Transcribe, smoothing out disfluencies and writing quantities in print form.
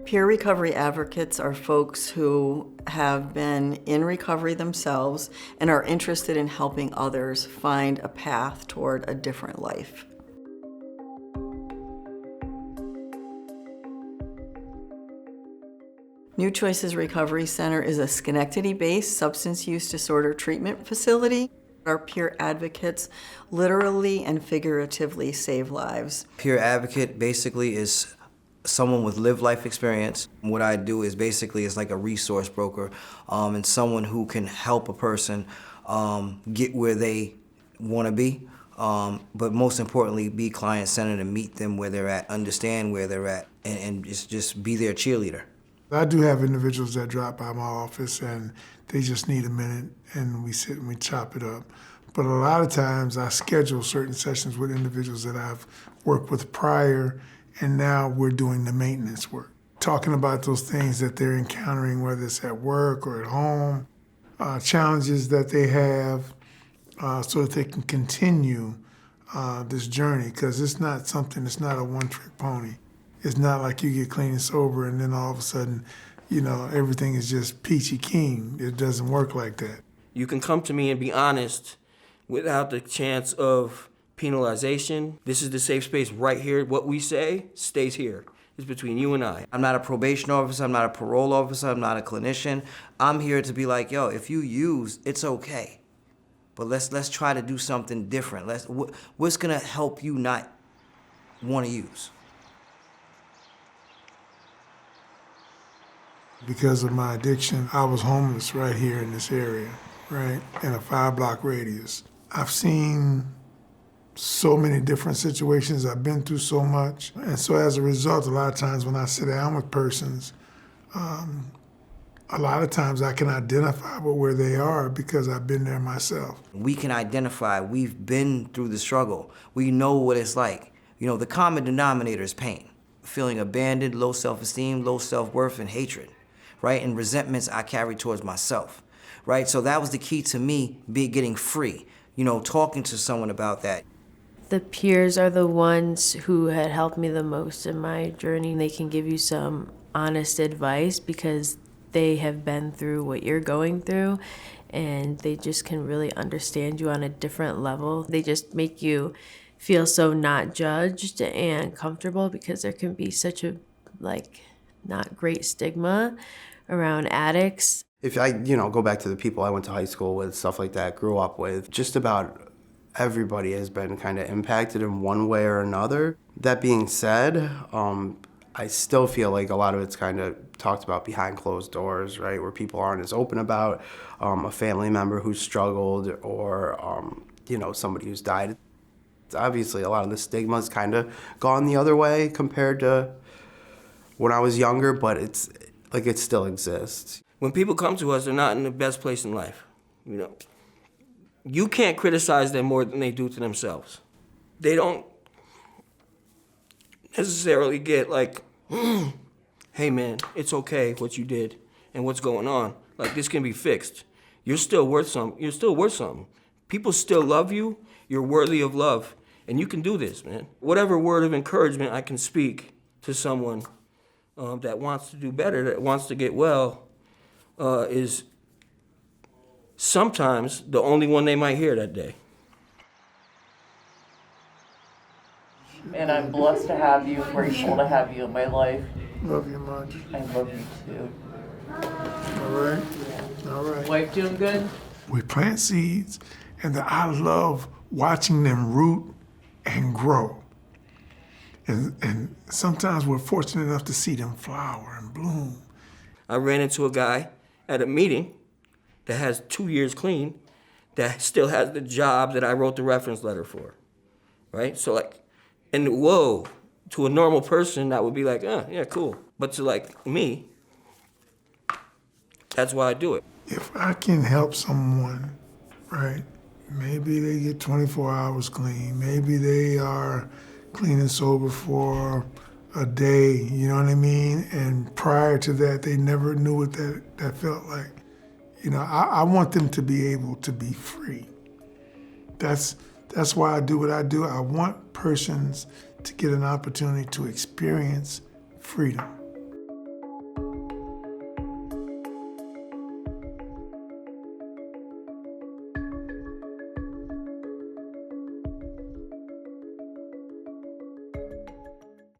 Peer recovery advocates are folks who have been in recovery themselves and are interested in helping others find a path toward a different life. New Choices Recovery Center is a Schenectady-based substance use disorder treatment facility. Our peer advocates literally and figuratively save lives. Peer advocate basically is someone with lived life experience. What I do is basically like a resource broker and someone who can help a person get where they want to be, but most importantly, be client-centered and meet them where they're at, understand where they're at, and just be their cheerleader. I do have individuals that drop by my office and they just need a minute and we sit and we chop it up. But a lot of times I schedule certain sessions with individuals that I've worked with prior, and now we're doing the maintenance work. Talking about those things that they're encountering, whether it's at work or at home, challenges that they have, so that they can continue this journey, because it's not a one-trick pony. It's not like you get clean and sober and then all of a sudden, everything is just peachy keen. It doesn't work like that. You can come to me and be honest without the chance of penalization. This is the safe space right here. What we say stays here. It's between you and I. I'm not a probation officer, I'm not a parole officer, I'm not a clinician. I'm here to be like, yo, if you use, it's okay. But let's try to do something different. What's gonna help you not wanna use? Because of my addiction, I was homeless right here in this area, right, in a 5-block radius. I've seen so many different situations. I've been through so much. And so as a result, a lot of times when I sit down with persons, a lot of times I can identify with where they are because I've been there myself. We can identify, we've been through the struggle. We know what it's like. The common denominator is pain. Feeling abandoned, low self-esteem, low self-worth, and hatred, right? And resentments I carry towards myself, right? So that was the key to me getting free, talking to someone about that. The peers are the ones who had helped me the most in my journey. They can give you some honest advice because they have been through what you're going through, and they just can really understand you on a different level. They just make you feel so not judged and comfortable because there can be such a not great stigma around addicts. If I, go back to the people I went to high school with, stuff like that, grew up with, just about everybody has been kind of impacted in one way or another. That being said, I still feel like a lot of it's kind of talked about behind closed doors, right, where people aren't as open about a family member who's struggled or, somebody who's died. Obviously, a lot of the stigma's kind of gone the other way compared to when I was younger, but it still exists. When people come to us, they're not in the best place in life. You can't criticize them more than they do to themselves. They don't necessarily get hey man, it's okay what you did and what's going on. This can be fixed. You're still worth something. People still love you. You're worthy of love. And you can do this, man. Whatever word of encouragement I can speak to someone that wants to do better, that wants to get well, is sometimes the only one they might hear that day. And I'm blessed to have you, grateful to have you in my life. Love you, Margie. I love you too. All right? All right. Wife doing good? We plant seeds, and I love watching them root and grow. And sometimes we're fortunate enough to see them flower and bloom. I ran into a guy at a meeting that has 2 years clean, that still has the job that I wrote the reference letter for, right? So and whoa, to a normal person, that would be yeah, cool. But to me, that's why I do it. If I can help someone, right, maybe they get 24 hours clean, maybe they are clean and sober for a day, you know what I mean? And prior to that, they never knew what that felt like. I want them to be able to be free. That's why I do what I do. I want persons to get an opportunity to experience freedom.